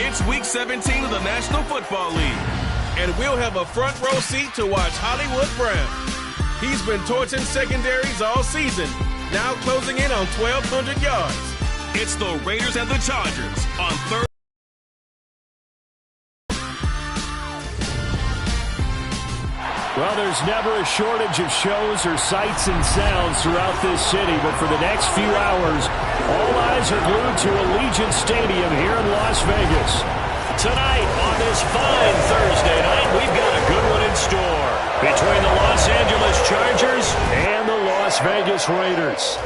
It's Week 17 of the National Football League, and we'll have a front row seat to watch Hollywood Brown. He's been torching secondaries all season, now closing in on 1,200 yards. It's the Raiders and the Chargers on third. Well, there's never a shortage of shows or sights and sounds throughout this city, but for the next few hours, all eyes are glued to Allegiant Stadium here in Las Vegas. Tonight, on this fine Thursday night, we've got a good one in store between the Los Angeles Chargers and the Las Vegas Raiders.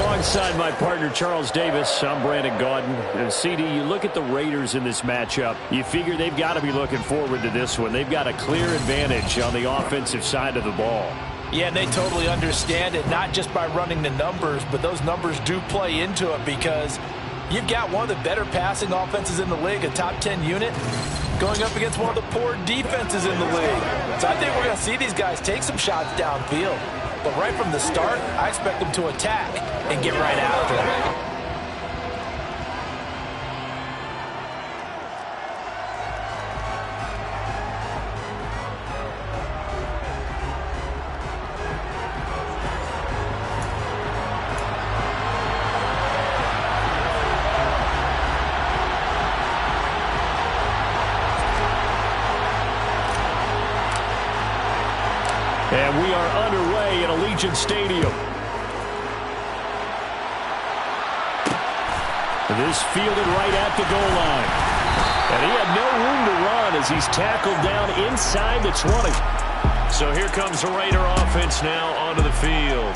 Alongside my partner, Charles Davis, I'm Brandon Gaudin. And CD, you look at the Raiders in this matchup, you figure they've got to be looking forward to this one. They've got a clear advantage on the offensive side of the ball. Yeah, and they totally understand it, not just by running the numbers, but those numbers do play into it because you've got one of the better passing offenses in the league, a top 10 unit, going up against one of the poor defenses in the league. So I think we're going to see these guys take some shots downfield. But right from the start, I expect them to attack and get right after it. And we are underway at Allegiant Stadium. This fielded right at the goal line. And he had no room to run as he's tackled down inside the 20. So here comes the Raider offense now onto the field.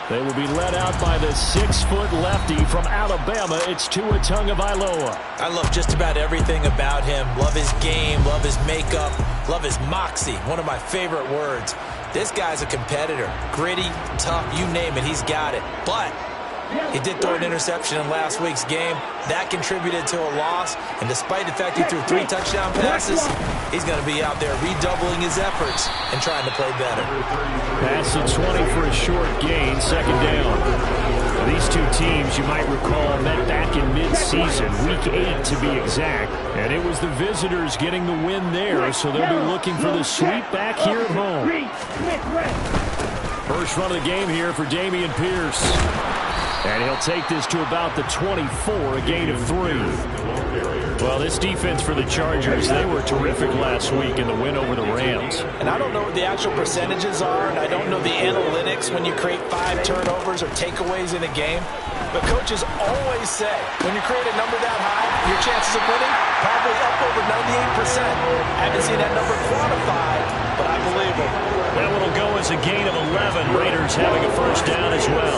They will be led out by the 6-foot lefty from Alabama. It's Tua Tagovailoa. I love just about everything about him. Love his game, love his makeup, love his moxie. One of my favorite words. This guy's a competitor. Gritty, tough, you name it, he's got it. But he did throw an interception in last week's game. That contributed to a loss. And despite the fact he threw 3 touchdown passes, he's going to be out there redoubling his efforts and trying to play better. Pass at 20 for a short gain, second down. Now, these two teams, you might recall, met back in mid-season, week 8 to be exact. And it was the visitors getting the win there, so they'll be looking for the sweep back here at home. First run of the game here for Dameon Pierce. And he'll take this to about the 24, a gain of 3. Well, this defense for the Chargers, they were terrific last week in the win over the Rams. And I don't know what the actual percentages are, and I don't know the analytics when you create 5 turnovers or takeaways in a game. But coaches always say, when you create a number that high, your chances of winning probably up over 98%. I haven't seen that number quantified, but I believe it. That one will go as a gain of 11. Raiders having a first down as well.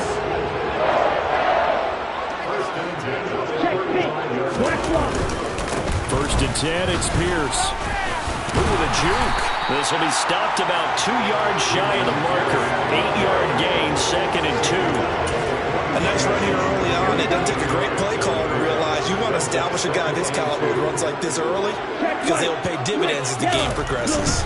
First and 10, it's Pierce. Ooh, the juke. This will be stopped about 2 yards shy of the marker. 8-yard gain, second and 2. A nice run here early on. It doesn't take a great play caller to realize you want to establish a guy of his caliber who runs like this early because they'll pay dividends as the game progresses.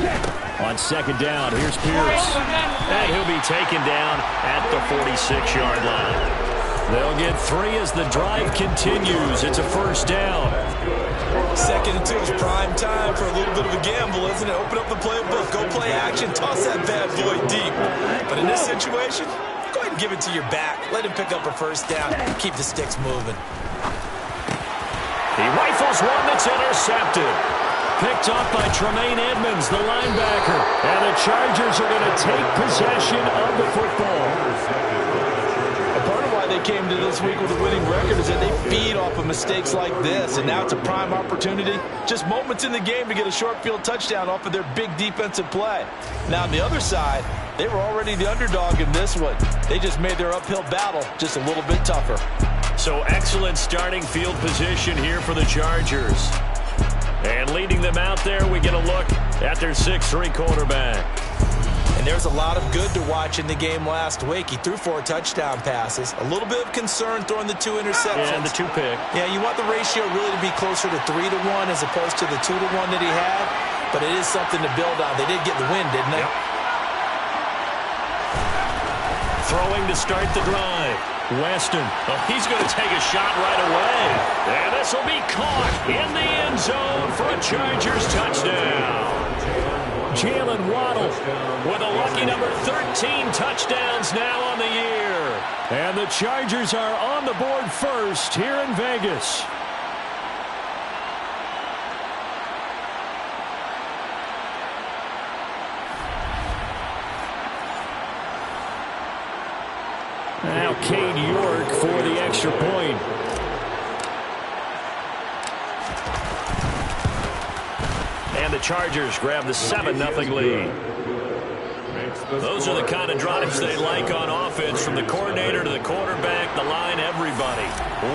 On second down, here's Pierce. And he'll be taken down at the 46-yard line. They'll get 3 as the drive continues. It's a first down. Second and 2 is prime time for a little bit of a gamble, isn't it? Open up the playbook, go play action, toss that bad boy deep. But in this situation, go ahead and give it to your back. Let him pick up a first down. Keep the sticks moving. He rifles one that's intercepted. Picked off by Tremaine Edmonds, the linebacker. And the Chargers are going to take possession of the football. They came to this week with a winning record is that they feed off of mistakes like this, and now it's a prime opportunity. Just moments in the game to get a short field touchdown off of their big defensive play. Now on the other side, they were already the underdog in this one. They just made their uphill battle just a little bit tougher. So excellent starting field position here for the Chargers. And leading them out there, we get a look at their 6'3" quarterback. And there's a lot of good to watch in the game last week. He threw 4 touchdown passes. A little bit of concern throwing the 2 interceptions. Yeah, and the 2 pick. Yeah, you want the ratio really to be closer to 3-1 as opposed to the 2-1 that he had. But it is something to build on. They did get the win, didn't they? Yep. Throwing to start the drive. Weston. Oh, he's going to take a shot right away. And this will be caught in the end zone for a Chargers touchdown. Jalen Waddle with a lucky number 13 touchdowns now on the year. And the Chargers are on the board first here in Vegas. Now Cade York for the extra point. And the Chargers grab the 7-0 lead. Those are the kind of drives they like on offense, from the coordinator to the quarterback, the line, everybody.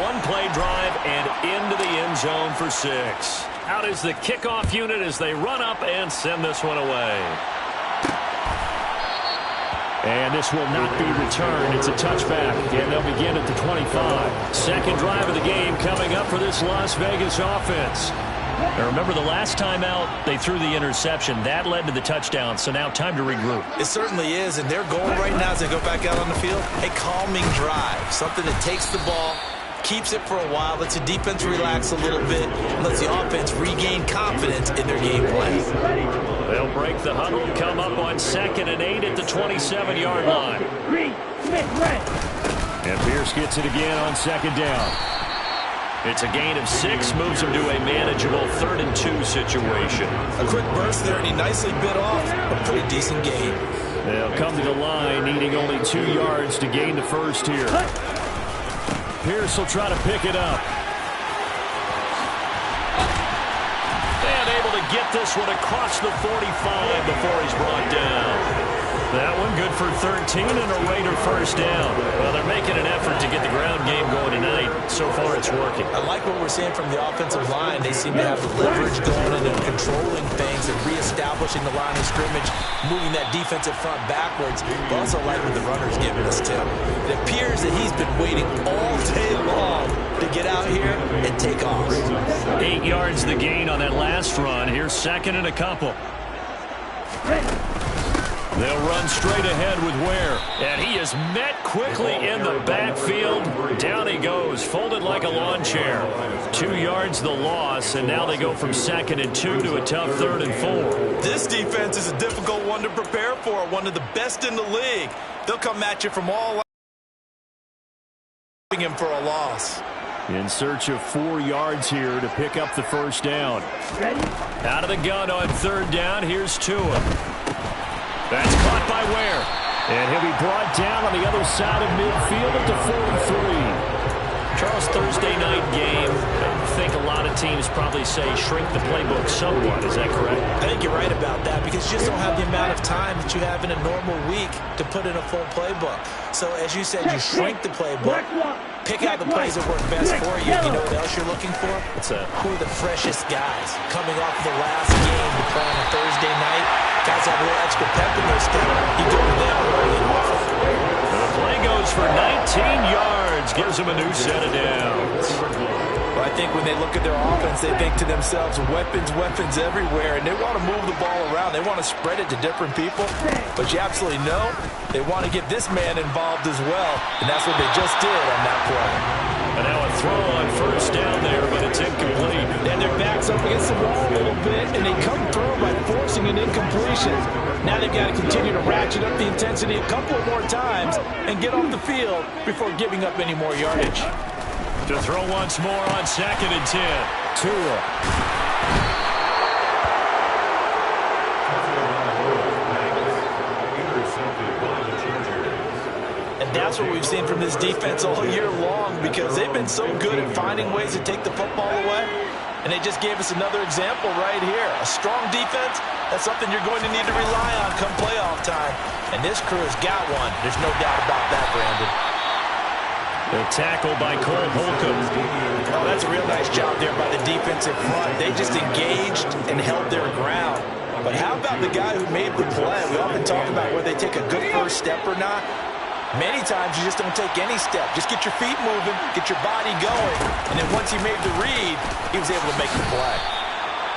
One-play drive and into the end zone for 6. Out is the kickoff unit as they run up and send this one away. And this will not be returned. It's a touchback, and they'll begin at the 25. Second drive of the game coming up for this Las Vegas offense. Now remember, the last time out, they threw the interception. That led to the touchdown, so now time to regroup. It certainly is, and their goal right now as they go back out on the field, a calming drive, something that takes the ball, keeps it for a while, lets the defense relax a little bit, and lets the offense regain confidence in their game plan. They'll break the huddle, come up on 2nd and 8 at the 27-yard line. And Pierce gets it again on 2nd down. It's a gain of 6, moves him to a manageable 3rd and 2 situation. A quick burst there, and he nicely bit off a pretty decent gain. They'll come to the line, needing only 2 yards to gain the first here. Pierce will try to pick it up. And able to get this one across the 45 before he's brought down. That one good for 13 and a Raider first down. Well, they're making an effort to get the ground game going tonight. So far, it's working. I like what we're seeing from the offensive line. They seem to have the leverage going and controlling things and reestablishing the line of scrimmage, moving that defensive front backwards. But also like what the runner's giving us, Tim. It appears that he's been waiting all day long to get out here and take off. 8 yards the gain on that last run. Here's 2nd and a couple. They'll run straight ahead with Ware. And he is met quickly in the backfield. Down he goes, folded like a lawn chair. 2 yards the loss, and now they go from 2nd and 2 to a tough 3rd and 4. This defense is a difficult one to prepare for, one of the best in the league. They'll come at you from all him for a loss. In search of 4 yards here to pick up the first down. Out of the gun on 3rd down, here's Tua. That's caught by Ware. And he'll be brought down on the other side of midfield at the 43. Charles, Thursday night game. I think a lot of teams probably say shrink the playbook somewhat. Is that correct? I think you're right about that, because you just don't have the amount of time that you have in a normal week to put in a full playbook. So as you said, you shrink the playbook, pick out the plays that work best for you. You know what else you're looking for? Who are the freshest guys coming off the last game to play on a Thursday night? Guys have a little extra pep in their step. You go to them early and often. The play goes for 19 yards. Gives them a new set of downs. Well, I think when they look at their offense, they think to themselves, weapons, weapons everywhere, and they want to move the ball around. They want to spread it to different people, but you absolutely know they want to get this man involved as well, and that's what they just did on that play. And now a throw on first down there, but it's incomplete. And their back's up against the wall a little bit, and they come through by forcing an incompletion. Now they've got to continue to ratchet up the intensity a couple more times and get off the field before giving up any more yardage. To throw once more on 2nd and 10. Tua. And that's what we've seen from this defense all year long, because they've been so good at finding ways to take the football away. And they just gave us another example right here. A strong defense, that's something you're going to need to rely on come playoff time. And this crew has got one. There's no doubt about that, Brandon. The tackle by Cole Holcomb. Oh, that's a real nice job there by the defensive front. They just engaged and held their ground. But how about the guy who made the play? We often talk about whether they take a good first step or not. Many times you just don't take any step. Just get your feet moving, get your body going. And then once he made the read, he was able to make the play.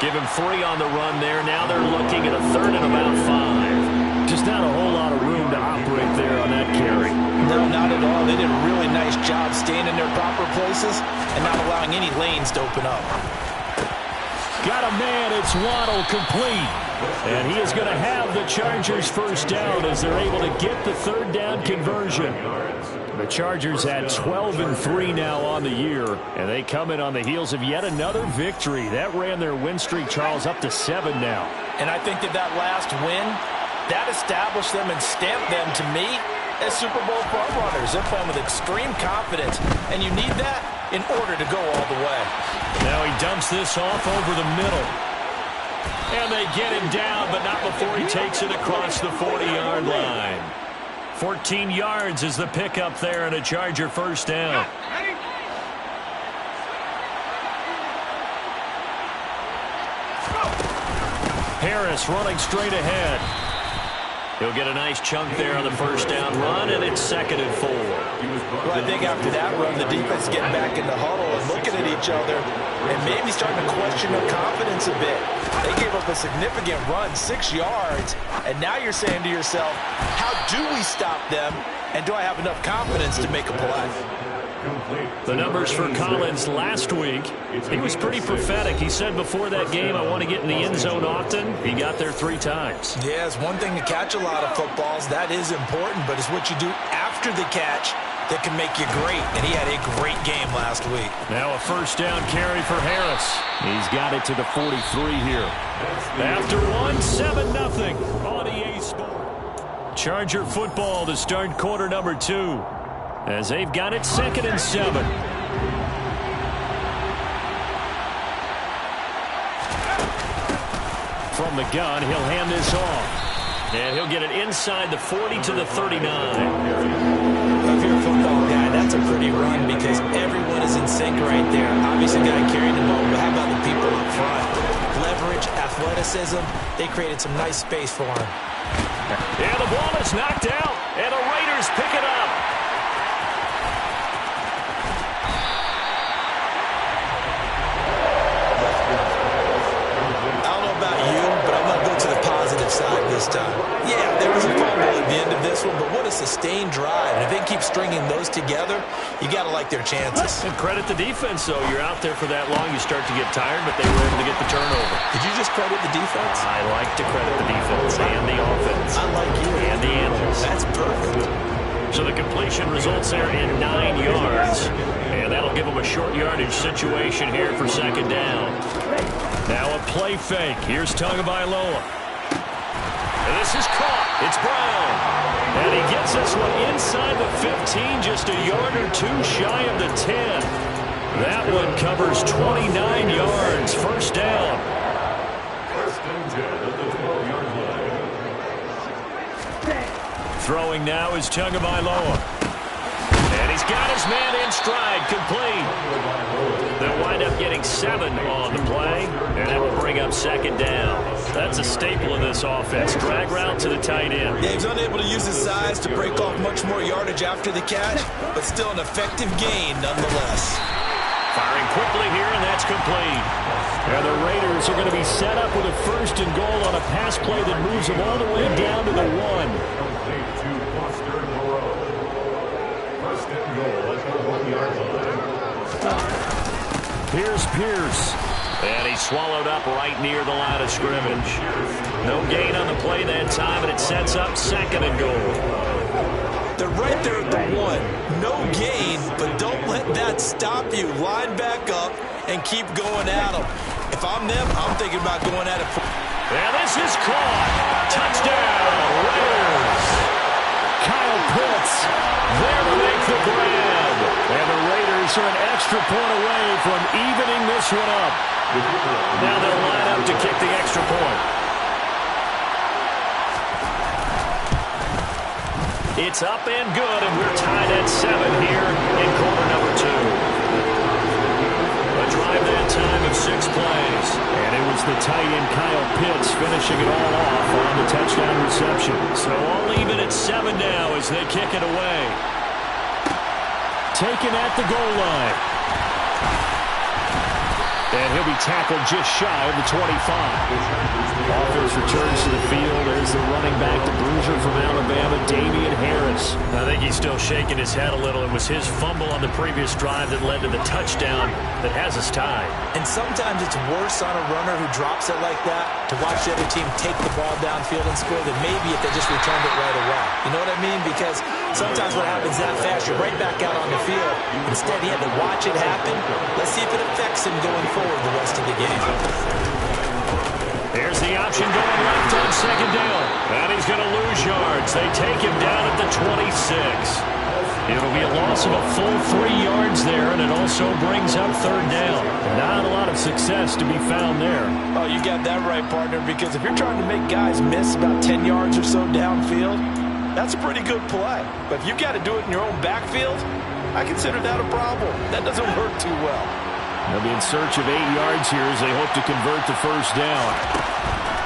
Give him 3 on the run there. Now they're looking at a 3rd and about 5. Just not a whole lot of room to cooperate there on that carry. No, not at all. They did a really nice job staying in their proper places and not allowing any lanes to open up. Got a man. It's Waddle, complete. And he is going to have the Chargers first down as they're able to get the third down conversion. The Chargers had 12-3 now on the year, and they come in on the heels of yet another victory. That ran their win streak, Charles, up to 7 now. And I think that last win, that established them and stamped them, to me, as Super Bowl frontrunners. They're playing with extreme confidence, and you need that in order to go all the way. Now he dumps this off over the middle. And they get him down, but not before he takes it across the 40-yard line. 14 yards is the pickup there and a Charger first down. Harris running straight ahead. He'll get a nice chunk there on the first down run, and it's 2nd and 4. Well, I think after that run, the defense is getting back in the huddle and looking at each other and maybe starting to question their confidence a bit. They gave up a significant run, 6 yards, and now you're saying to yourself, how do we stop them, and do I have enough confidence to make a play? The numbers for Collins last week, he was pretty prophetic. He said before that game, I want to get in the end zone often. He got there 3 times. Yeah, it's one thing to catch a lot of footballs. That is important, but it's what you do after the catch that can make you great, and he had a great game last week. Now a first down carry for Harris. He's got it to the 43 here. After one, 7-0 on EA Sport. Charger football to start quarter number 2. As they've got it 2nd and 7. From the gun, he'll hand this off. And he'll get it inside the 40 to the 39. If you're a football guy, that's a pretty run because everyone is in sync right there. Obviously, guy carrying the ball, but how about the people up front? Leverage, athleticism, they created some nice space for him. And the ball is knocked out, and the Raiders pick it up. Side this time. Yeah, there was a fumble at the end of this one, but what a sustained drive. And if they keep stringing those together, you got to like their chances. And credit the defense, though. You're out there for that long, you start to get tired, but they were able to get the turnover. Did you just credit the defense? I like to credit the defense and the offense. I like you. And the analysts. That's perfect. So the completion results there in 9 yards. And that'll give them a short yardage situation here for 2nd down. Now a play fake. Here's Tagovailoa. This is caught. It's Brown. And he gets this one inside the 15, just a yard or 2 shy of the 10. That one covers 29 yards. First down. First and 10 at the 12-yard line. Throwing now is Tagovailoa. And he's got his man in stride, complete. They'll wind up getting 7 on the play, and that will bring up 2nd down. That's a staple of this offense. Drag route to the tight end. Yeah, he's unable to use his size to break off much more yardage after the catch, but still an effective gain nonetheless. Firing quickly here, and that's complete. And the Raiders are going to be set up with a 1st and goal on a pass play that moves them all the way down to the 1. Here's Pierce. And he's swallowed up right near the line of scrimmage. No gain on the play that time, and it sets up 2nd and goal. They're right there at the 1. No gain, but don't let that stop you. Line back up and keep going at them. If I'm them, I'm thinking about going at it. And this is caught. Touchdown, Raiders. Kyle Pitts there to make the grab. And the Raiders are an extra point away from evening this one up. Now they'll line up to kick the extra point. It's up and good, and we're tied at 7 here in quarter number 2. A drive that time of 6 plays. And it was the tight end Kyle Pitts finishing it all off on the touchdown reception. So all even at 7 now as they kick it away. Taken at the goal line. And he'll be tackled just shy of the 25. Offense returns to the field as the running back, the bruiser from Alabama, Damian Harris. I think he's still shaking his head a little. It was his fumble on the previous drive that led to the touchdown that has us tied. And sometimes it's worse on a runner who drops it like that to watch the other team take the ball downfield and score than maybe if they just returned it right away. You know what I mean? Because sometimes what happens that fast, you're right back out on the field. Instead, he had to watch it happen. Let's see if it affects him going forward the rest of the game. There's the option going left on second down. And he's going to lose yards. They take him down at the 26. It'll be a loss of a full 3 yards there, and it also brings up third down. Not a lot of success to be found there. Oh, you got that right, partner, because if you're trying to make guys miss about 10 yards or so downfield, that's a pretty good play. But if you got to do it in your own backfield, I consider that a problem. That doesn't work too well. They'll be in search of 8 yards here as they hope to convert the first down.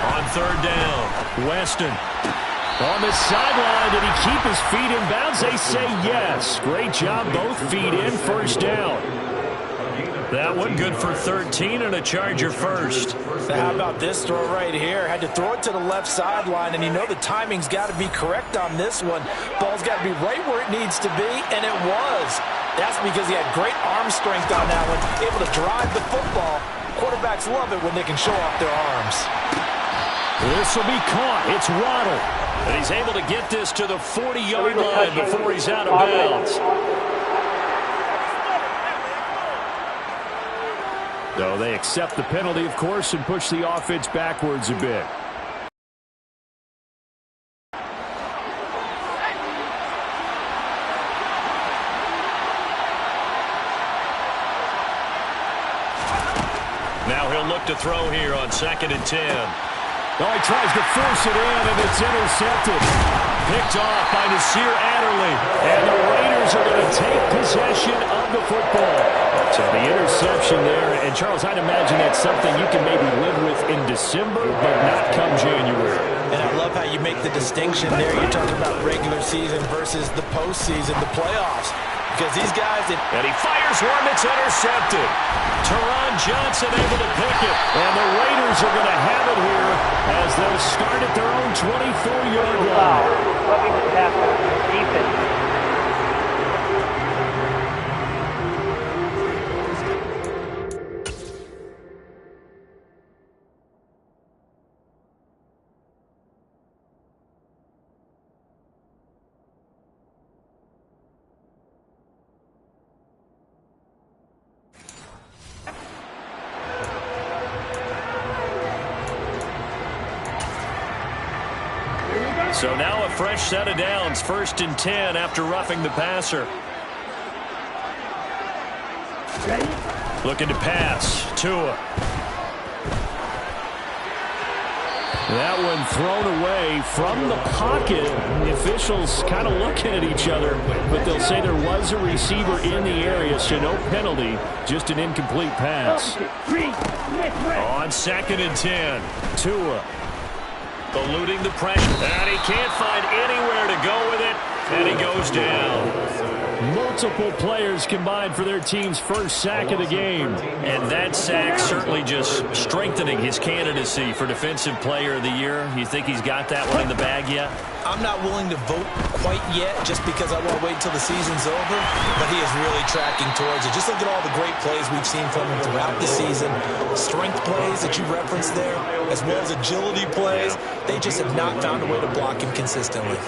On third down, Weston on the sideline. Did he keep his feet in bounds? They say yes. Great job, both feet in, first down. that one good for 13 and a Charger first. How about this throw right here? Had to throw it to the left sideline, and you know the timing's got to be correct on this one. Ball's got to be right where it needs to be, and it was. That's because he had great arm strength on that one, able to drive the football. Quarterbacks love it when they can show off their arms. This will be caught. It's Waddle. And he's able to get this to the 40-yard line before he's out of bounds. So they accept the penalty, of course, and push the offense backwards a bit. Now he'll look to throw here on 2nd and 10. Oh, he tries to force it in, and it's intercepted. Picked off by Nasir Adderley. And the Raiders are going to take possession of the football. So the interception there, and Charles, I'd imagine that's something you can maybe live with in December, but not come January. And I love how you make the distinction there. You're talking about regular season versus the postseason, the playoffs. Because these guys... And he fires one that's intercepted. Teron Johnson able to pick it. And the Raiders are going to have it here as they'll start at their own 24-yard line. Defense. So now a fresh set of downs, 1st and 10 after roughing the passer. Looking to pass. Tua. That one thrown away from the pocket. The officials kind of looking at each other, but they'll say there was a receiver in the area, so no penalty, just an incomplete pass. On 2nd and 10, Tua. Eluding the pressure, and he can't find anywhere to go with it, and he goes down. Multiple players combined for their team's first sack of the game. And that sack certainly just strengthening his candidacy for Defensive Player of the Year. You think he's got that one in the bag yet? I'm not willing to vote quite yet just because I want to wait until the season's over, but he is really tracking towards it. Just look at all the great plays we've seen from him throughout the season. Strength plays that you referenced there, as well as agility plays. They just have not found a way to block him consistently.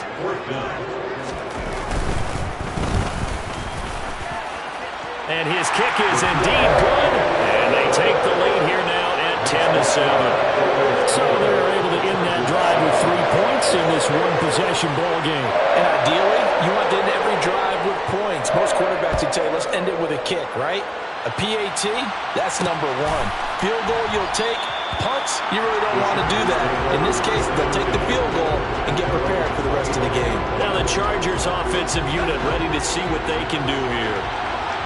And his kick is indeed good. And they take the lead here now at 10-7. So they're able to end that drive with 3 points in this one-possession ball game. And ideally, you want to end every drive with points. Most quarterbacks would tell you, let's end it with a kick, right? A PAT, that's number one. Field goal you'll take. Punts, you really don't want to do that. In this case, they'll take the field goal and get prepared for the rest of the game. Now the Chargers offensive unit ready to see what they can do here.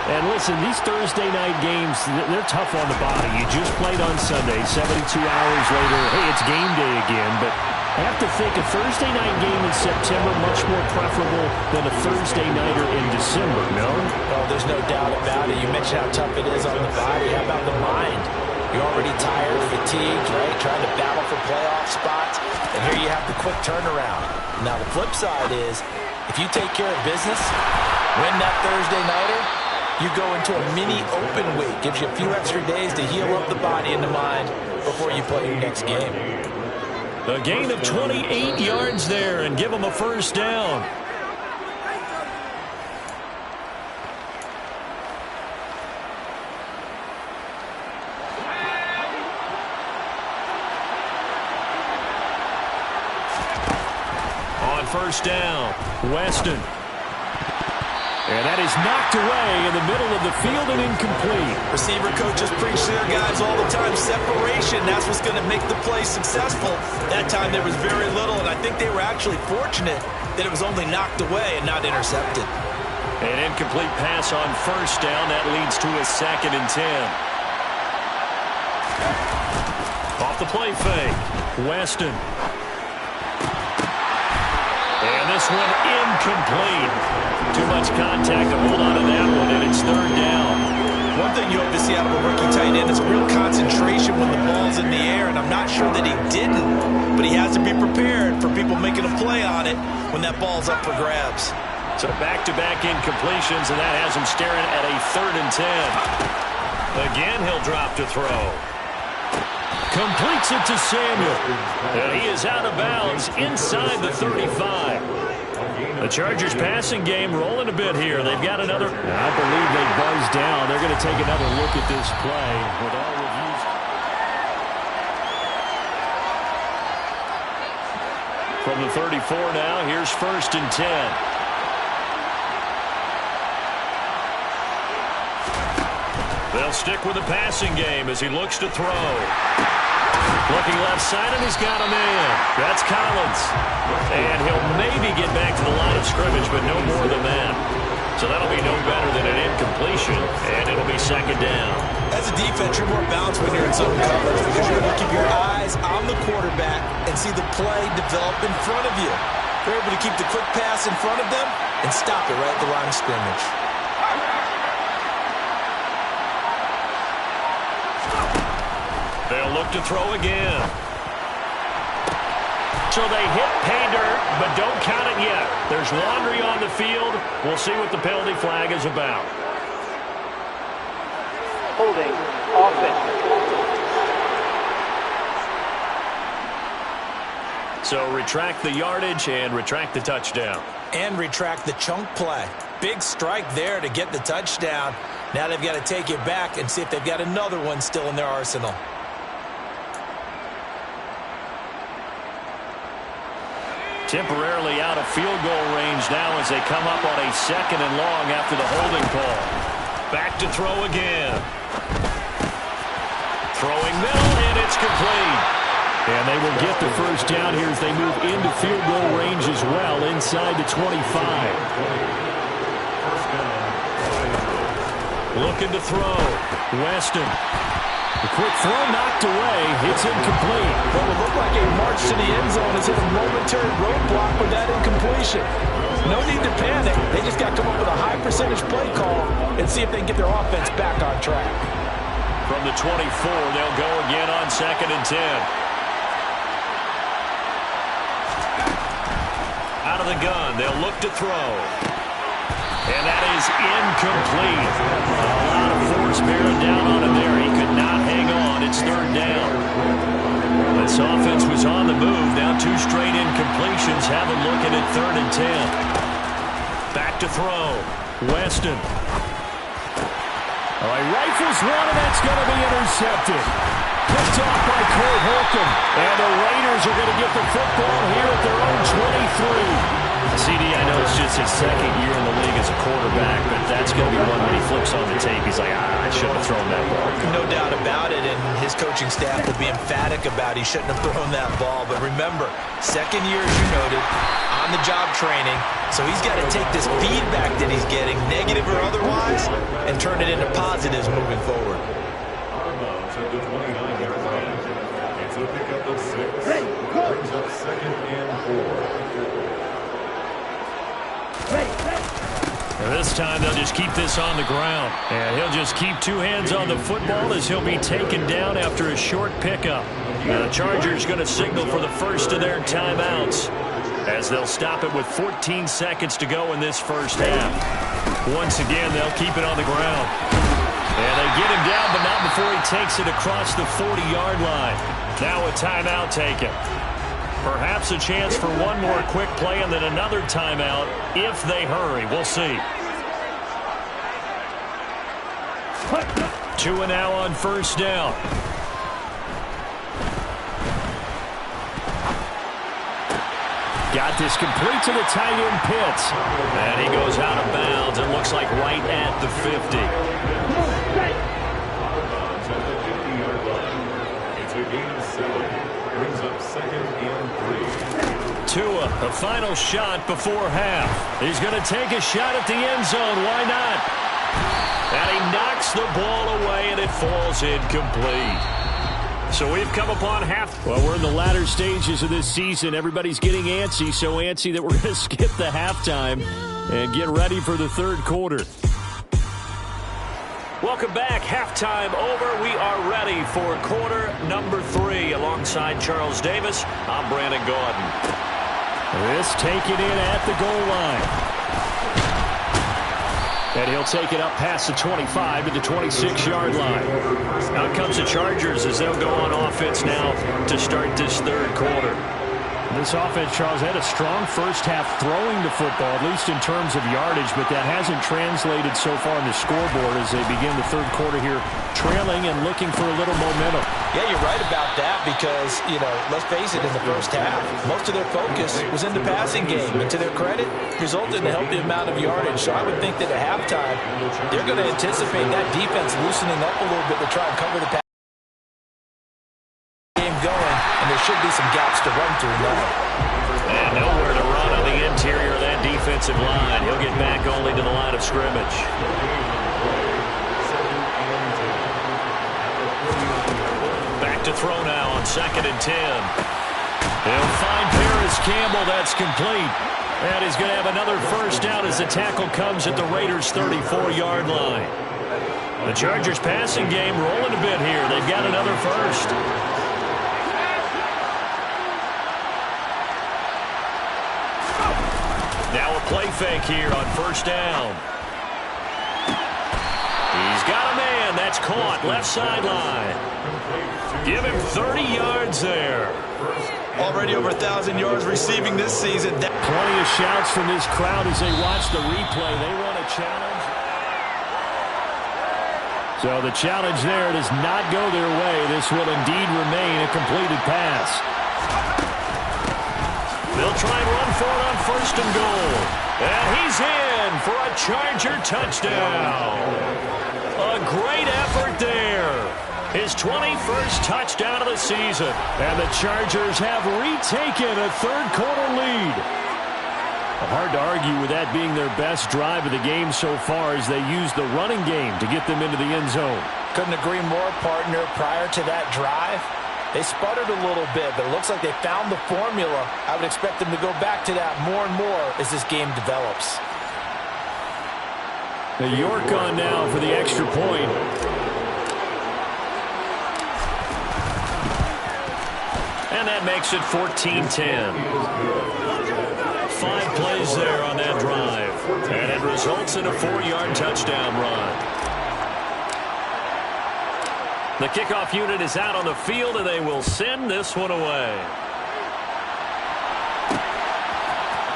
And listen, these Thursday night games, they're tough on the body. You just played on Sunday, 72 hours later, hey, it's game day again. But I have to think a Thursday night game in September much more preferable than a Thursday nighter in December, no? Well, there's no doubt about it. You mentioned how tough it is on the body. How about the mind? You're already tired, fatigued, right? Trying to battle for playoff spots. And here you have the quick turnaround. Now, the flip side is, if you take care of business, win that Thursday nighter, you go into a mini open week. Gives you a few extra days to heal up the body and the mind before you play your next game. A gain of 28 yards there and give them a first down. On first down, Weston. And that is knocked away in the middle of the field and incomplete. Receiver coaches preach to their guys all the time. Separation, that's what's going to make the play successful. That time there was very little, and I think they were actually fortunate that it was only knocked away and not intercepted. An incomplete pass on first down. That leads to a 2nd and 10. Off the play fake, Weston. And this one incomplete. Too much contact to hold on to that one, and it's 3rd down. One thing you hope to see out of a rookie tight end is real concentration when the ball's in the air, and I'm not sure that he didn't, but he has to be prepared for people making a play on it when that ball's up for grabs. So back-to-back incompletions, and that has him staring at a 3rd and 10. Again, he'll drop to throw. Completes it to Samuel. And he is out of bounds inside the 35. The Chargers passing game rolling a bit here. They've got another. I believe they buzzed down. They're going to take another look at this play with all reviews. From the 34 now, here's 1st and 10. They'll stick with the passing game as he looks to throw. Looking left side, and he's got a man. That's Collins. And he'll maybe get back to the line of scrimmage, but no more than that. So that'll be no better than an incompletion, and it'll be 2nd down. As a defense, you're more balanced when you're in zone coverage because you're able to keep your eyes on the quarterback and see the play develop in front of you. You're able to keep the quick pass in front of them and stop it right at the line of scrimmage. They'll look to throw again. So they hit pay dirt, but don't count it yet. There's laundry on the field. We'll see what the penalty flag is about. Holding, offense. So retract the yardage and retract the touchdown. And retract the chunk play. Big strike there to get the touchdown. Now they've got to take it back and see if they've got another one still in their arsenal. Temporarily out of field goal range now as they come up on a 2nd and long after the holding call. Back to throw again. Throwing middle, and it's complete. And they will get the first down here as they move into field goal range as well, inside the 25. Looking to throw. Weston. The quick throw knocked away. It's incomplete. What would look like a march to the end zone has hit a momentary roadblock with that incompletion. No need to panic. They just got to come up with a high percentage play call and see if they can get their offense back on track. From the 24, they'll go again on 2nd and 10. Out of the gun, they'll look to throw. And that is incomplete. A lot of force bearing down on him there. He could not hang on. It's 3rd down. This offense was on the move. Now 2 straight incompletions. Have them looking at 3rd and 10. Back to throw. Weston. All right, rifles one, and that's going to be intercepted. Picked off by Colt Holcomb. And the Raiders are going to get the football here at their own 23. CD, I know it's just his 2nd year in the league as a quarterback, but that's going to be one when he flips on the tape. He's like, I shouldn't have thrown that ball. No doubt about it, and his coaching staff will be emphatic about he shouldn't have thrown that ball. But remember, 2nd year, as you noted, on-the-job training, so he's got to take this feedback that he's getting, negative or otherwise, and turn it into positives moving forward. It's a pickup of 6. Brings up 2nd and 4. And This time they'll just keep this on the ground. And he'll just keep two hands on the football as he'll be taken down after a short pickup. Now the Chargers going to signal for the first of their timeouts as they'll stop it with 14 seconds to go in this first half. Once again, they'll keep it on the ground. And they get him down, but not before he takes it across the 40-yard line. Now a timeout taken. Perhaps a chance for one more quick play and then another timeout if they hurry. We'll see. Two and now on first down. Got this complete to the tight end Pitts. And he goes out of bounds. It looks like right at the 50. It's a gain of 7. Brings up 2nd and 3. Tua, the final shot before half. He's going to take a shot at the end zone. Why not? And he knocks the ball away, and it falls incomplete. So we've come upon half. Well, we're in the latter stages of this season. Everybody's getting antsy, so antsy that we're going to skip the halftime and get ready for the third quarter. Welcome back. Halftime over. We are ready for quarter number 3. Alongside Charles Davis, I'm Brandon Gaudin. This taken in at the goal line. And he'll take it up past the 25 to the 26-yard line. Out comes the Chargers as they'll go on offense now to start this third quarter. This offense, Charles, had a strong first half throwing the football, at least in terms of yardage, but that hasn't translated so far on the scoreboard as they begin the third quarter here, trailing and looking for a little momentum. Yeah, you're right about that because, let's face it, in the first half, most of their focus was in the passing game. And to their credit, resulted in a healthy amount of yardage. So I would think that at halftime, they're going to anticipate that defense loosening up a little bit to try and cover the pass game going. And there should be some gaps to run through now. And nowhere to run on the interior of that defensive line. He'll get back only to the line of scrimmage. Back to throw now on 2nd and 10. He'll find Paris Campbell. That's complete. And he's going to have another first down as the tackle comes at the Raiders' 34-yard line. The Chargers passing game rolling a bit here. They've got another first. Now a play fake here on first down. He's got a man. That's caught. Left sideline. Give him 30 yards there. Already over 1,000 yards receiving this season. Plenty of shouts from this crowd as they watch the replay. They want a challenge. So the challenge there does not go their way. This will indeed remain a completed pass. They'll try and run for it on first and goal. And he's in for a Charger touchdown. A great effort there. His 21st touchdown of the season. And the Chargers have retaken a third-quarter lead. Hard to argue with that being their best drive of the game so far as they use the running game to get them into the end zone. Couldn't agree more, partner. Prior to that drive, they sputtered a little bit, but it looks like they found the formula. I would expect them to go back to that more and more as this game develops. The York on now for the extra point. And that makes it 14-10. 5 plays there on that drive. And it results in a 4-yard touchdown run. The kickoff unit is out on the field, and they will send this one away.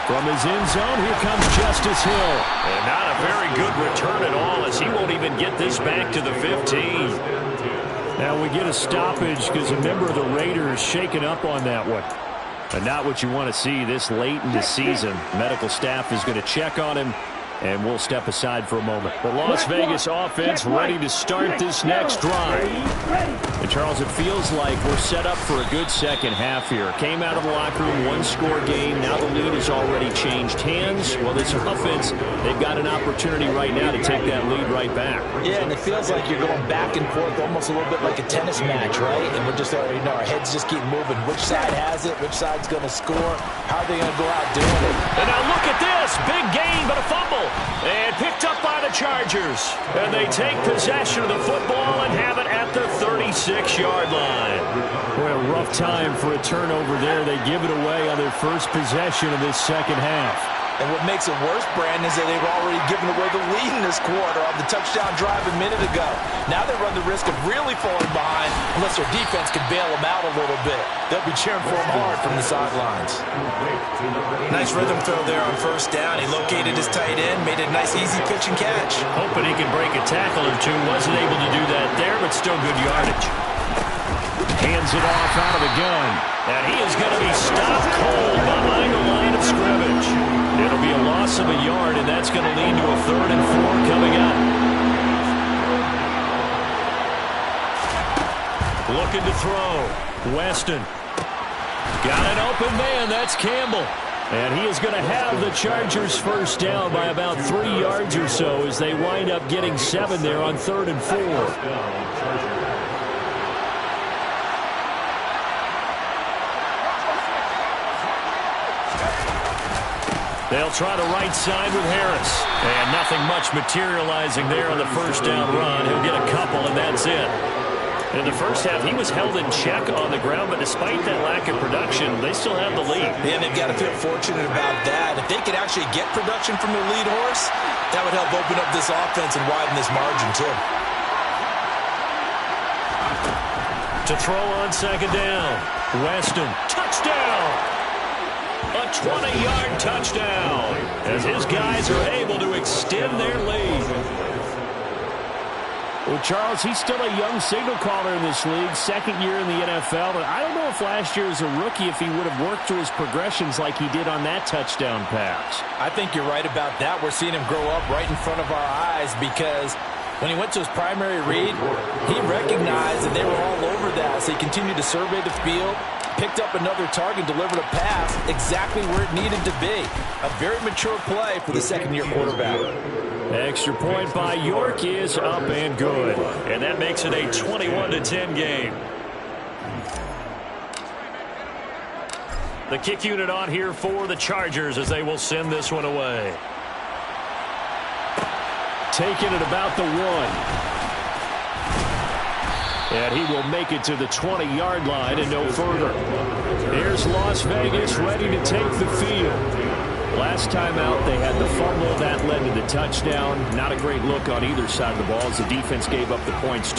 From his end zone, here comes Justice Hill. And not a very good return at all, as he won't even get this back to the 15. Now we get a stoppage because a member of the Raiders shaken up on that one. But not what you want to see this late in the season. Medical staff is going to check on him, and we'll step aside for a moment. The Las Vegas offense ready to start this next drive. And Charles, it feels like we're set up for a good second half here. Came out of the locker room, one-score game. Now the lead has already changed hands. Well, this offense, they've got an opportunity right now to take that lead right back. Yeah, and it feels like you're going back and forth almost a little bit like a tennis match, right? And we're just already our heads just keep moving. Which side has it? Which side's going to score? How are they going to go out doing it? And now look at this. Big gain, but a fumble. And picked up by the Chargers. And they take possession of the football and have it at the 36-yard line. Boy, a rough time for a turnover there. They give it away on their first possession of this second half. And what makes it worse, Brandon, is that they've already given away the lead in this quarter on the touchdown drive a minute ago. Now they run the risk of really falling behind unless their defense can bail them out a little bit. They'll be cheering for them hard from the sidelines. Nice rhythm throw there on first down. He located his tight end, made a nice easy pitch and catch. Hoping he can break a tackle or two. Wasn't able to do that there, but still good yardage. Hands it off out of the gun. And he is going to be stopped cold behind the line of scrimmage. It'll be a loss of a yard, and that's going to lead to a 3rd and 4 coming up. Looking to throw. Weston. Got an open man. That's Campbell. And he is going to have the Chargers first down by about 3 yards or so as they wind up getting 7 there on 3rd and 4. They'll try the right side with Harris. And nothing much materializing there on the first down run. He'll get a couple, and that's it. In the first half, he was held in check on the ground, but despite that lack of production, they still have the lead. And they've got to feel fortunate about that. If they could actually get production from their lead horse, that would help open up this offense and widen this margin, too. To throw on second down. Weston. Touchdown! A 20-yard touchdown as his guys are able to extend their lead. Well, Charles, he's still a young signal caller in this league, second year in the NFL, but I don't know if last year as a rookie if he would have worked through his progressions like he did on that touchdown pass. I think you're right about that. We're seeing him grow up right in front of our eyes because when he went to his primary read, he recognized that they were all over that, so he continued to survey the field, picked up another target, delivered a pass exactly where it needed to be. A very mature play for the second-year quarterback. Extra point by York is up and good. And that makes it a 21-10 game. The kick unit on here for the Chargers as they will send this one away. Taking it about the 1. And he will make it to the 20-yard line and no further. Here's Las Vegas ready to take the field. Last time out, they had the fumble. That led to the touchdown. Not a great look on either side of the ball as the defense gave up the points.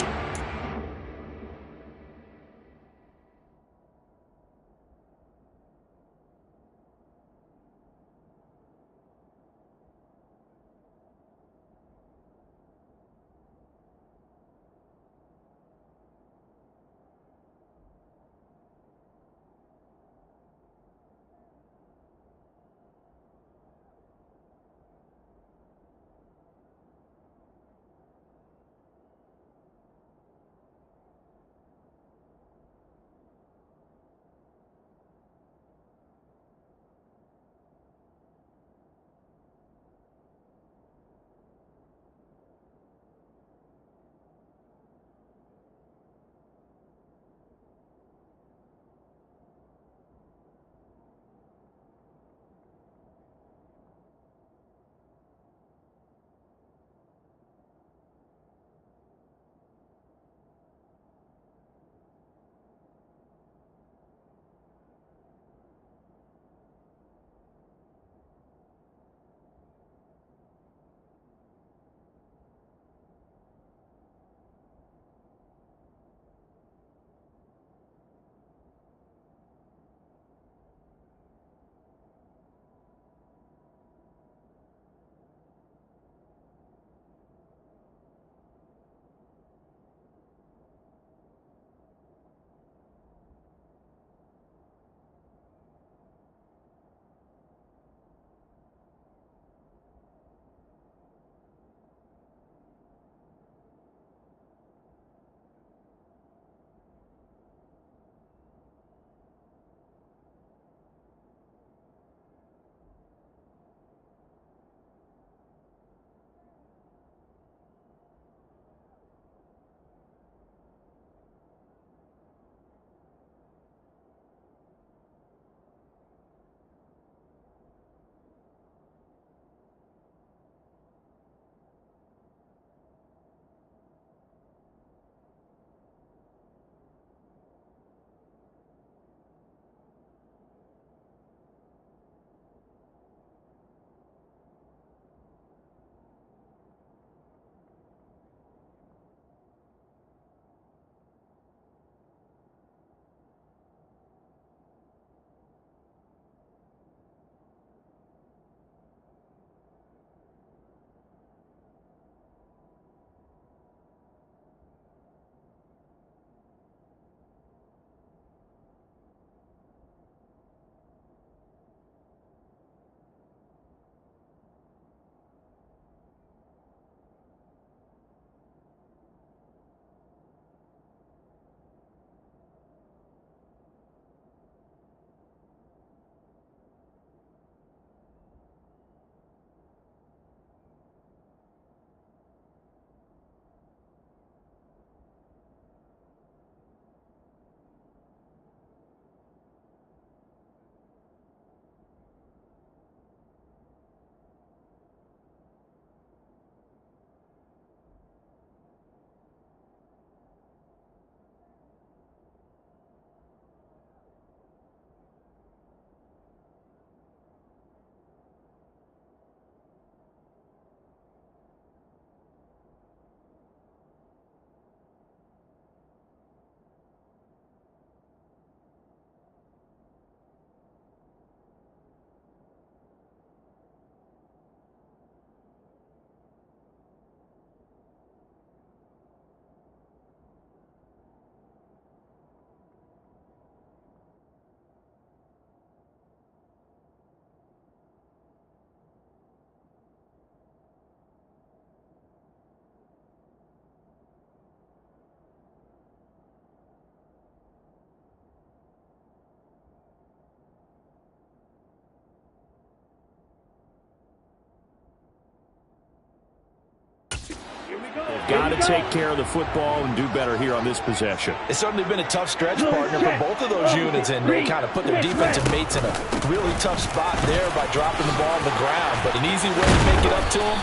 They've got to take care of the football and do better here on this possession. It's certainly been a tough stretch, partner, for both of those units, and they kind of put their defensive mates in a really tough spot there by dropping the ball on the ground. But an easy way to make it up to them,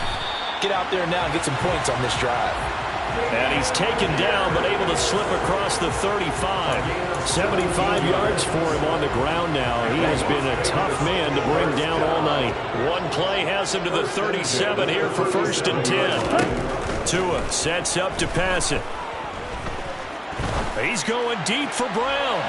get out there now and get some points on this drive. And he's taken down, but able to slip across the 35. 75 yards for him on the ground now. He has been a tough man to bring down all night. One play has him to the 37 here for 1st and 10. Tua sets up to pass it. He's going deep for Brown.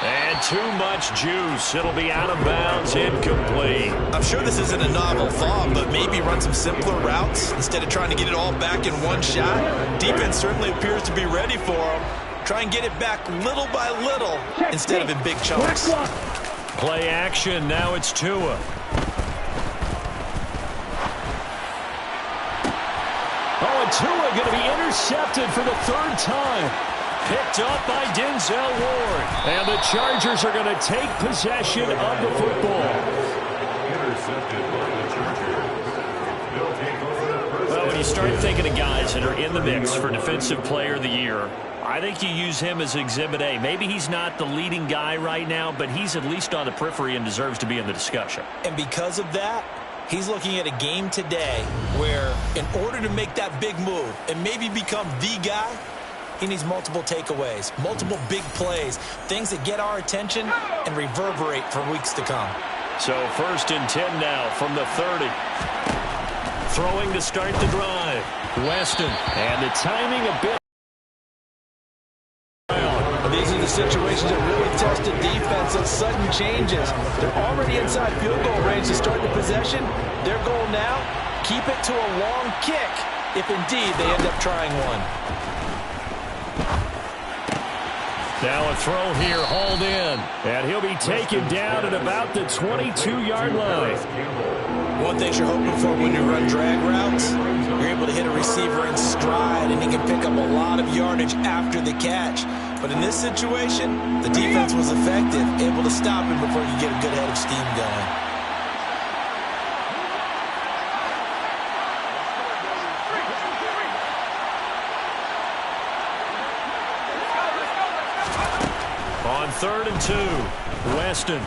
And too much juice. It'll be out of bounds, incomplete. I'm sure this isn't a novel thought, but maybe run some simpler routes instead of trying to get it all back in one shot. Defense certainly appears to be ready for him. Try and get it back little by little instead of in big chunks. Play action. Now it's Tua. Oh, and Tua going to be intercepted for the 3rd time. Picked up by Denzel Ward. And the Chargers are going to take possession of the football. Intercepted by the Chargers. They'll take over. Well, when you start thinking of guys that are in the mix for Defensive Player of the Year, I think you use him as Exhibit A. Maybe he's not the leading guy right now, but he's at least on the periphery and deserves to be in the discussion. And because of that, he's looking at a game today where in order to make that big move and maybe become the guy, he needs multiple takeaways, multiple big plays, things that get our attention and reverberate for weeks to come. So 1st and 10 now from the 30. Throwing to start the drive. Weston. And the timing a bit. These are the situations that really test a defense, those sudden changes. They're already inside field goal range to start the possession. Their goal now, keep it to a long kick if indeed they end up trying one. Now a throw here, hauled in. And he'll be taken down at about the 22-yard line. One thing you're hoping for when you run drag routes, you're able to hit a receiver in stride, and he can pick up a lot of yardage after the catch. But in this situation, the defense was effective, able to stop him before he could get a good head of steam going. On 3rd and 2, Weston.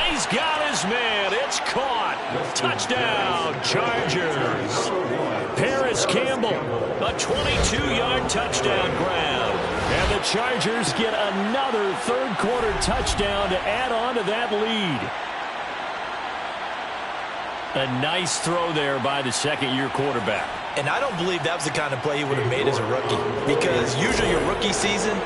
He's got his man. It's caught. Touchdown, Chargers. Paris Campbell, a 22-yard touchdown grab. And the Chargers get another 3rd quarter touchdown to add on to that lead. A nice throw there by the 2nd-year quarterback. And I don't believe that was the kind of play he would have made as a rookie, because usually your rookie season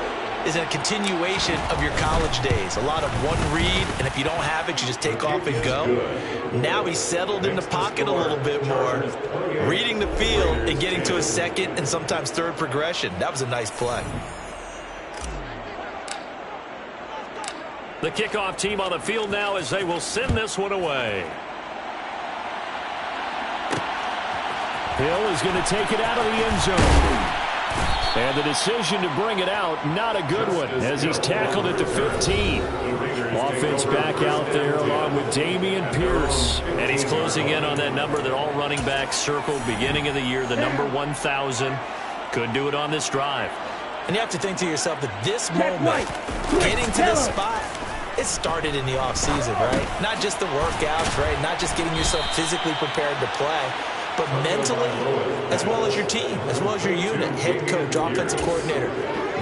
is a continuation of your college days. A lot of one read, and if you don't have it, you just take off and go. Now he's settled in the pocket a little bit more, reading the field and getting to a 2nd and sometimes 3rd progression. That was a nice play. The kickoff team on the field now as they will send this one away. Hill is going to take it out of the end zone. And the decision to bring it out, not a good one, as he's tackled at the 15. Offense back out there along with Dameon Pierce. And he's closing in on that number that all running backs circled beginning of the year, the number 1,000. Could do it on this drive. And you have to think to yourself that this moment, getting to this spot, it started in the offseason, right? Not just the workouts, right? Not just getting yourself physically prepared to play, but mentally, as well as your team, as well as your unit, head coach, offensive coordinator.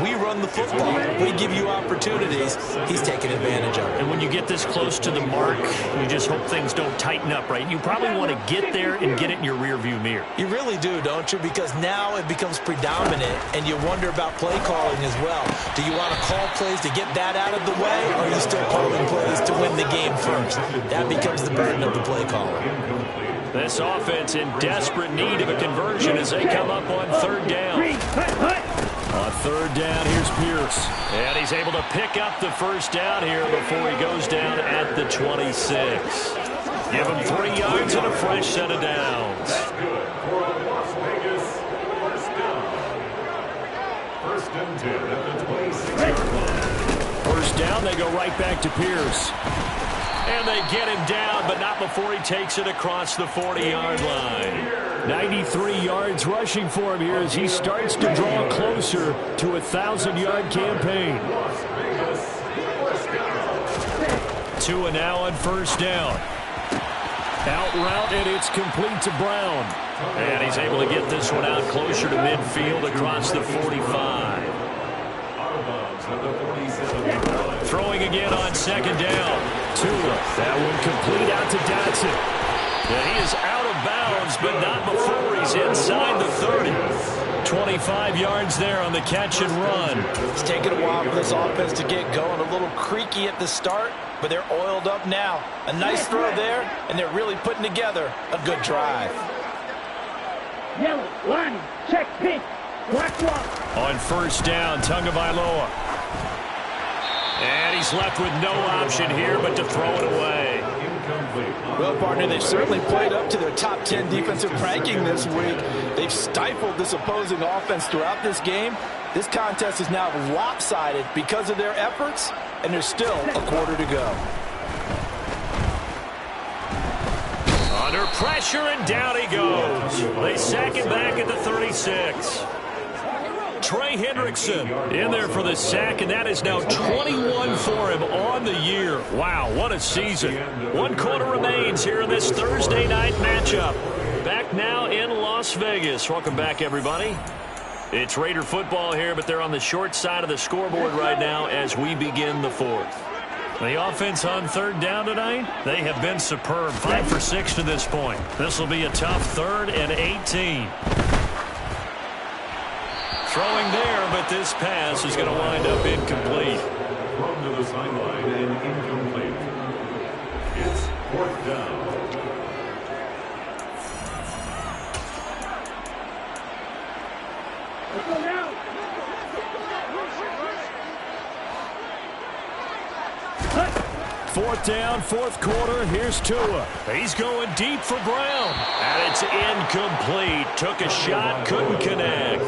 We run the football. We give you opportunities. He's taking advantage of it. And when you get this close to the mark, you just hope things don't tighten up, right? You probably want to get there and get it in your rearview mirror. You really do, don't you? Because now it becomes predominant, and you wonder about play calling as well. Do you want to call plays to get that out of the way, or are you still calling plays to win the game first? That becomes the burden of the play caller. This offense in desperate need of a conversion as they come up on 3rd down. On 3rd down, here's Pierce. And he's able to pick up the 1st down here before he goes down at the 26. Give him 3 yards and a fresh set of downs. That's good for a Las Vegas 1st down. 1st and 10 at the 26-yard line. 1st down, they go right back to Pierce. And they get him down, but not before he takes it across the 40-yard line. 93 yards rushing for him here as he starts to draw closer to a 1,000-yard campaign. 2 and now on first down. Out route, and it's complete to Brown. And he's able to get this one out closer to midfield across the 45. Throwing again on second down. Tua. That one complete out to Dotson. And he is out of bounds, but not before he's inside the 30. 25 yards there on the catch and run. It's taken a while for this offense to get going. A little creaky at the start, but they're oiled up now. A nice throw there, and they're really putting together a good drive. Yellow, line, check, pink, black walk. On first down, Tagovailoa. And he's left with no option here but to throw it away. Well, partner, they've certainly played up to their top 10 defensive ranking this week. They've stifled this opposing offense throughout this game. This contest is now lopsided because of their efforts, and there's still a quarter to go. Under pressure, and down he goes. They sack him back at the 36. Trey Hendrickson in there for the sack, and that is now 21 for him on the year. Wow, what a season. 1 quarter remains here in this Thursday night matchup. Back now in Las Vegas. Welcome back, everybody. It's Raider football here, but they're on the short side of the scoreboard right now as we begin the 4th. The offense on third down tonight, they have been superb. 5 for 6 to this point. This will be a tough 3rd and 18. Throwing there, but this pass is going to wind up incomplete. Thrown to the sideline and incomplete. It's 4th down. Let's go now. 4th down, 4th quarter. Here's Tua. He's going deep for Brown. And it's incomplete. Took a shot, couldn't connect.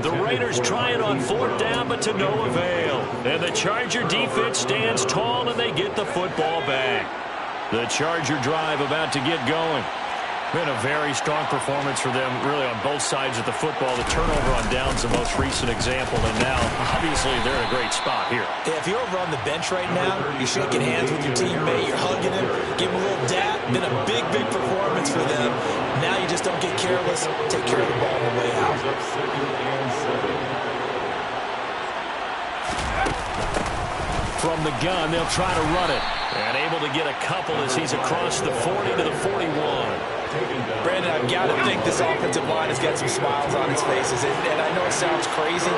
The Raiders trying on 4th down, but to no avail. And the Charger defense stands tall, and they get the football back. The Charger drive about to get going. Been a very strong performance for them, really, on both sides of the football. The turnover on downs, the most recent example, and now, obviously, they're in a great spot here. Yeah, if you're over on the bench right now, you're shaking hands with your teammate, you're hugging him, give him a little dap. Been a big, big performance for them. Now you just don't get careless. Take care of the ball on the way out. From the gun, they'll try to run it. And able to get a couple as he's across the 40 to the 41. Brandon, I've got to think this offensive line has got some smiles on its faces. And I know it sounds crazy,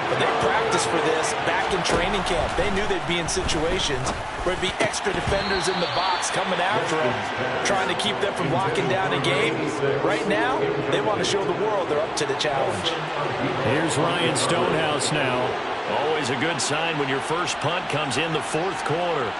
but they practiced for this back in training camp. They knew they'd be in situations where it'd be extra defenders in the box coming after them, trying to keep them from locking down a game. Right now, they want to show the world they're up to the challenge. Here's Ryan Stonehouse now. Always a good sign when your first punt comes in the 4th quarter.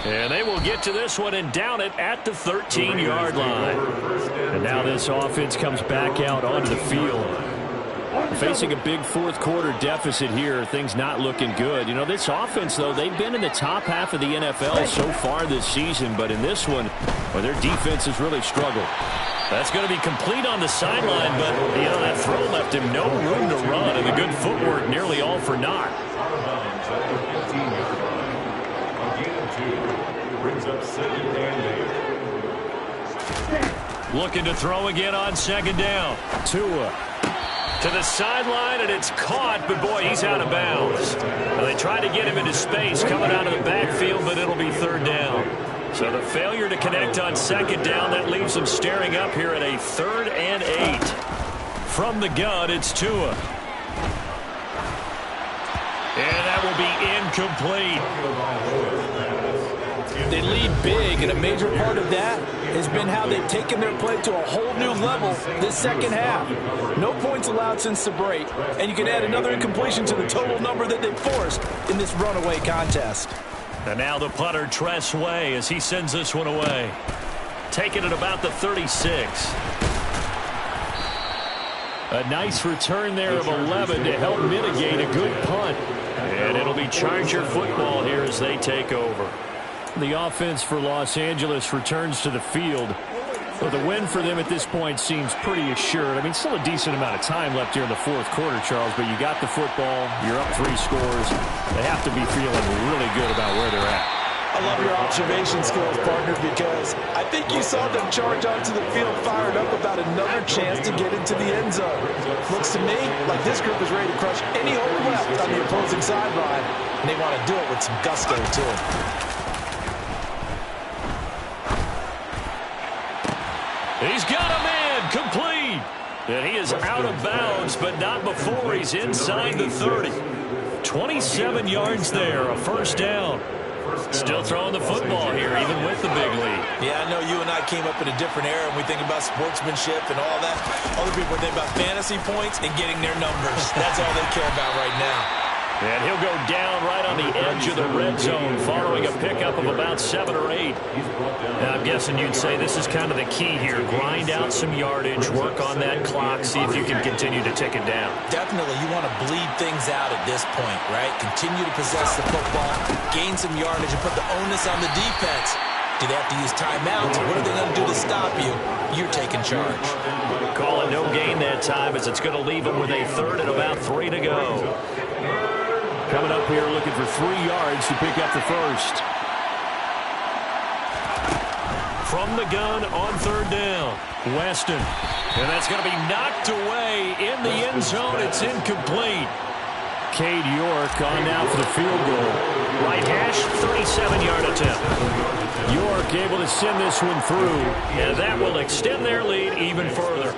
And they will get to this one and down it at the 13-yard line. And now this offense comes back out onto the field. Facing a big 4th quarter deficit here, things not looking good. You know, this offense, though, they've been in the top half of the NFL so far this season, but in this one, well, their defense has really struggled. That's going to be complete on the sideline, but, you know, that throw left him no room to run, and the good footwork nearly all for naught. Looking to throw again on second down. Tua to the sideline, and it's caught, but boy, he's out of bounds. Now, they tried to get him into space coming out of the backfield, but it'll be 3rd down. So the failure to connect on second down, that leaves them staring up here at a 3rd and 8. From the gun, it's Tua. And that will be incomplete. They lead big, and a major part of that has been how they've taken their play to a whole new level this second half. No points allowed since the break, and you can add another incompletion to the total number that they've forced in this runaway contest. And now the punter, Tress Way, as he sends this one away. Taking it about the 36. A nice return there of 11 to help mitigate a good punt. And it'll be Charger football here as they take over. The offense for Los Angeles returns to the field. Well, the win for them at this point seems pretty assured. I mean, still a decent amount of time left here in the fourth quarter, Charles, but you got the football, you're up 3 scores. They have to be feeling really good about where they're at. I love your observation skills, partner, because I think you saw them charge onto the field fired up about another chance to get into the end zone. Looks to me like this group is ready to crush any hole left on the opposing sideline, and they want to do it with some gusto, too. He's got a man complete. And he is out of bounds, but not before he's inside the 30. 27 yards there, a first down. Still throwing the football here, even with the big lead. Yeah, I know you and I came up in a different era, and we think about sportsmanship and all that. Other people think about fantasy points and getting their numbers. That's all they care about right now. And he'll go down right on the edge of the red zone following a pickup of about 7 or 8. Now, I'm guessing you'd say this is kind of the key here. Grind out some yardage, work on that clock, see if you can continue to tick it down. Definitely, you want to bleed things out at this point, right? Continue to possess the football, gain some yardage, and put the onus on the defense. Do they have to use timeouts? What are they going to do to stop you? You're taking charge. Call it no gain that time as it's going to leave them with a 3rd and about 3 to go. Coming up here looking for 3 yards to pick up the first. From the gun on 3rd down, Weston. And that's going to be knocked away in the end zone. It's incomplete. Cade York on now for the field goal. Right hash, 37-yard attempt. York able to send this one through, and that will extend their lead even further.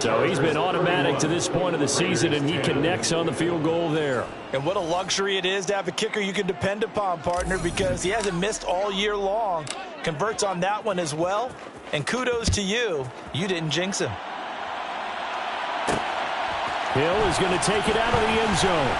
So he's been automatic to this point of the season, and he connects on the field goal there. And what a luxury it is to have a kicker you can depend upon, partner, because he hasn't missed all year long. Converts on that one as well. And kudos to you. You didn't jinx him. Hill is going to take it out of the end zone.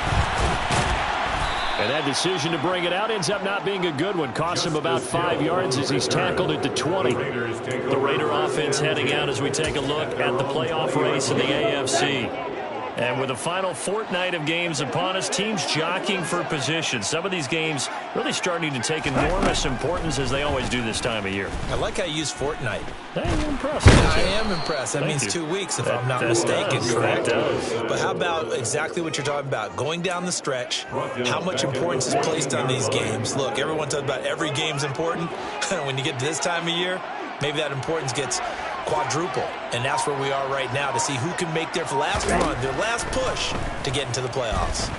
And that decision to bring it out ends up not being a good one. Costs him about 5 yards as he's tackled at the 20. The Raider offense heading out as we take a look at the playoff race in the AFC. And with the final fortnight of games upon us, teams jockeying for position. Some of these games really starting to take enormous importance as they always do this time of year. I like how you use fortnight. I'm impressed. I am impressed. That means 2 weeks if I'm not mistaken, correct? But how about exactly what you're talking about? Going down the stretch, how much importance is placed on these games? Look, everyone talks about every game's important. When you get to this time of year, maybe that importance gets quadruple. And that's where we are right now to see who can make their last run, their last push to get into the playoffs.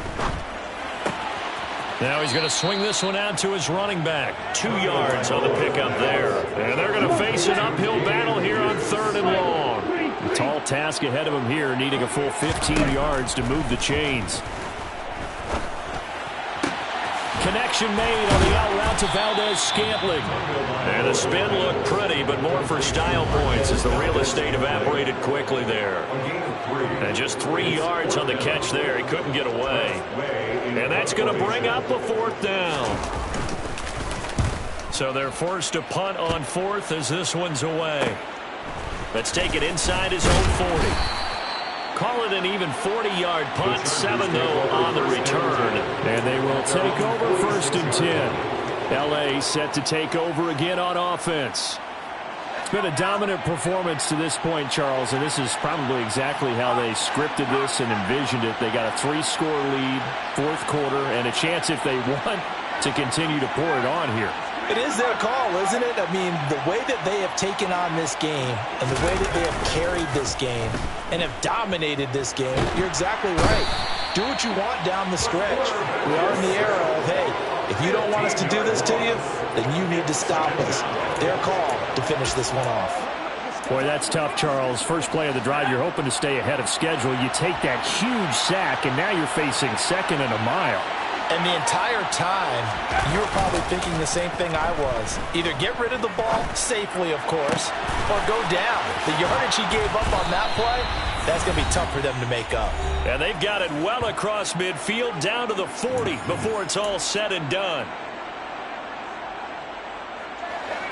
Now he's going to swing this one out to his running back. 2 yards on the pickup there. And they're going to face an uphill battle here on 3rd and long. A tall task ahead of him here, needing a full 15 yards to move the chains. Connection made on the out route to Valdez-Scantling. And the spin looked pretty, but more for style points as the real estate evaporated quickly there. And just 3 yards on the catch there. He couldn't get away. And that's going to bring up a 4th down. So they're forced to punt on 4th as this one's away. Let's take it inside his own 40. Call it an even 40-yard punt, 7-0 on the return. And they will take over 1st and 10. L.A. set to take over again on offense. It's been a dominant performance to this point, Charles, and this is probably exactly how they scripted this and envisioned it. They got a 3-score lead, 4th quarter, and a chance if they want to continue to pour it on here. It is their call, isn't it? I mean, the way that they have taken on this game and the way that they have carried this game and have dominated this game, you're exactly right. Do what you want down the stretch. We are in the era of, hey, if you don't want us to do this to you, then you need to stop us. Their call to finish this one off. Boy, that's tough, Charles. First play of the drive, you're hoping to stay ahead of schedule. You take that huge sack, and now you're facing 2nd and a mile. And the entire time, you were probably thinking the same thing I was. Either get rid of the ball safely, of course, or go down. The yardage he gave up on that play, that's going to be tough for them to make up. And they've got it well across midfield down to the 40 before it's all said and done.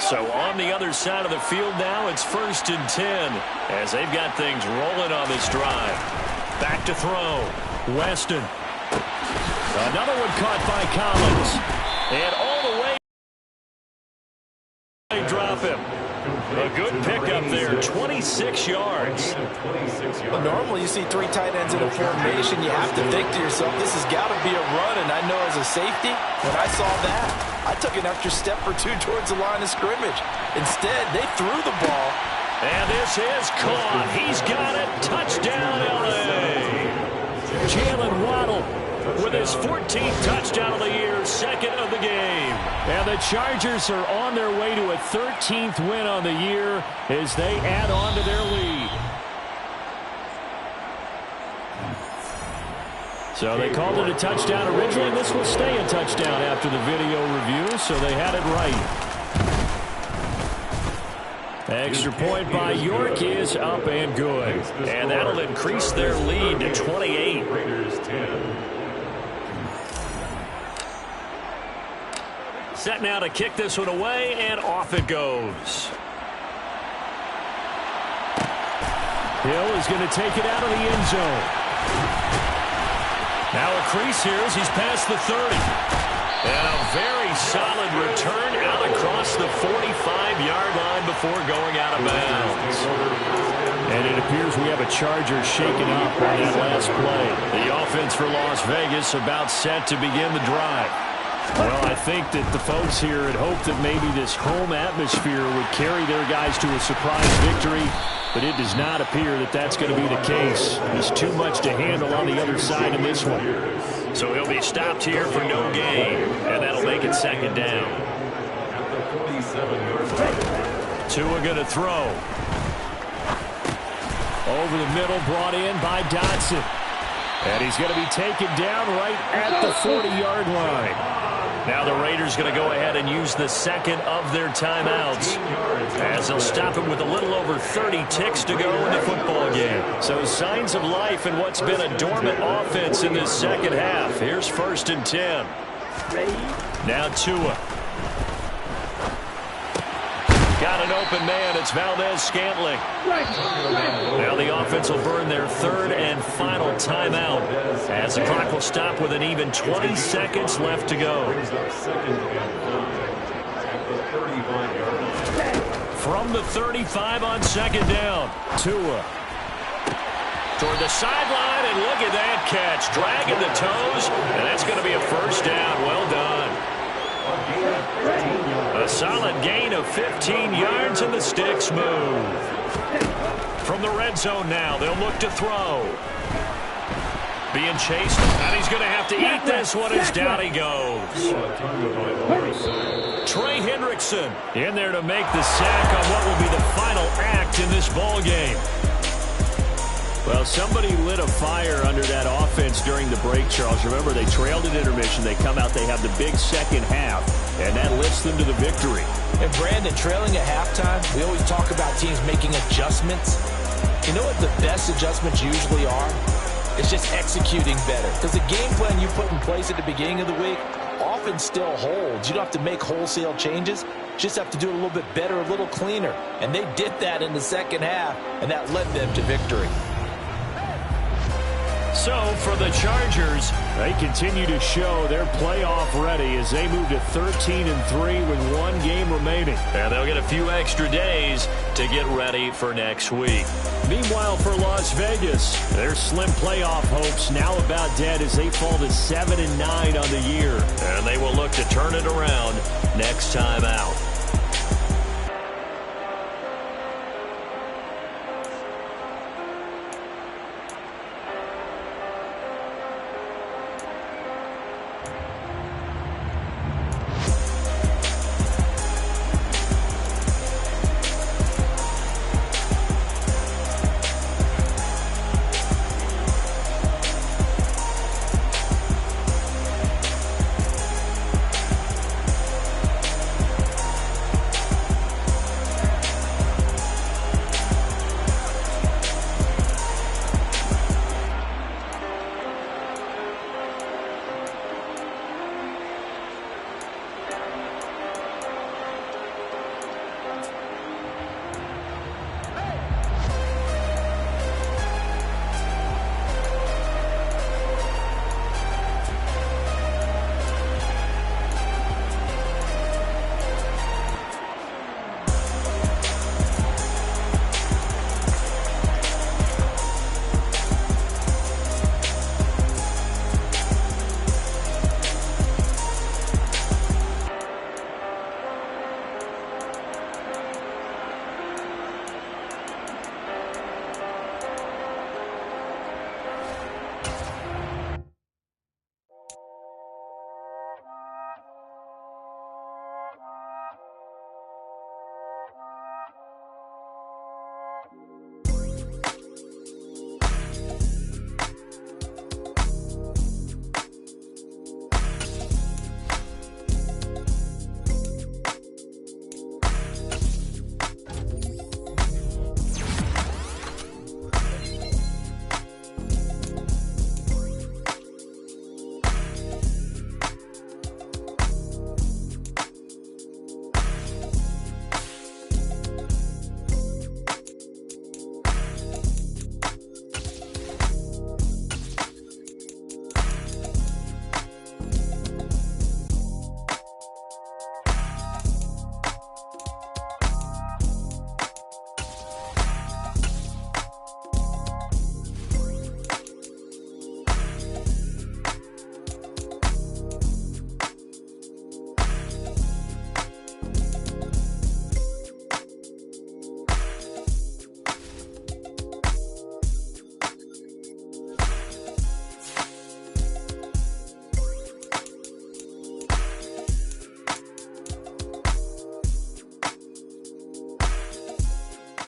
So on the other side of the field now, it's 1st and 10 as they've got things rolling on this drive. Back to throw. Weston. Another one caught by Collins. And all the way they drop him. A good pickup there, 26 yards. Well, normally you see 3 tight ends in a formation. You have to think to yourself, this has got to be a run. And I know as a safety, when I saw that, I took an extra step or 2 towards the line of scrimmage. Instead, they threw the ball. And this is caught. He's got it. Touchdown, L.A. Jalen Waddle with his 14th touchdown of the year, 2nd of the game. And the Chargers are on their way to a 13th win on the year as they add on to their lead. So they called it a touchdown originally. This will stay a touchdown after the video review, so they had it right. Extra point by York is up and good. And that'll increase their lead to 28. Set now to kick this one away, and off it goes. Hill is going to take it out of the end zone. Now a crease here as he's past the 30. And a very solid return out across the 45-yard line before going out of bounds. And it appears we have a Charger shaken up on that last play. The offense for Las Vegas about set to begin the drive. Well, I think that the folks here had hoped that maybe this home atmosphere would carry their guys to a surprise victory, but it does not appear that that's going to be the case. There's too much to handle on the other side in this one. So he'll be stopped here for no gain, and that'll make it 2nd down. Tua going to throw. Over the middle, brought in by Dotson. And he's going to be taken down right at the 40-yard line. Now the Raiders going to go ahead and use the 2nd of their timeouts as they'll stop it with a little over 30 ticks to go in the football game. So signs of life in what's been a dormant offense in this 2nd half. Here's 1st and 10. Now Tua. Got an open man. It's Valdez-Scantling. Now the offense will burn their 3rd and final timeout as the clock will stop with an even 20 seconds left to go. From the 35 on 2nd down, Tua. Toward the sideline, and look at that catch. Dragging the toes, and that's going to be a 1st down. Well done. A solid gain of 15 yards, and the sticks move. From the red zone now, they'll look to throw. Being chased, and he's going to have to eat this one as down he goes. Trey Hendrickson in there to make the sack on what will be the final act in this ball game. Well, somebody lit a fire under that offense during the break, Charles. Remember, they trailed at intermission. They come out, they have the big 2nd half, and that lifts them to the victory. And, Brandon, trailing at halftime, we always talk about teams making adjustments. You know what the best adjustments usually are? It's just executing better. Because the game plan you put in place at the beginning of the week often still holds. You don't have to make wholesale changes. Just have to do it a little bit better, a little cleaner. And they did that in the 2nd half, and that led them to victory. So for the Chargers, they continue to show they're playoff ready as they move to 13-3 with 1 game remaining. And they'll get a few extra days to get ready for next week. Meanwhile, for Las Vegas, their slim playoff hopes now about dead as they fall to 7-9 on the year. And they will look to turn it around next time out.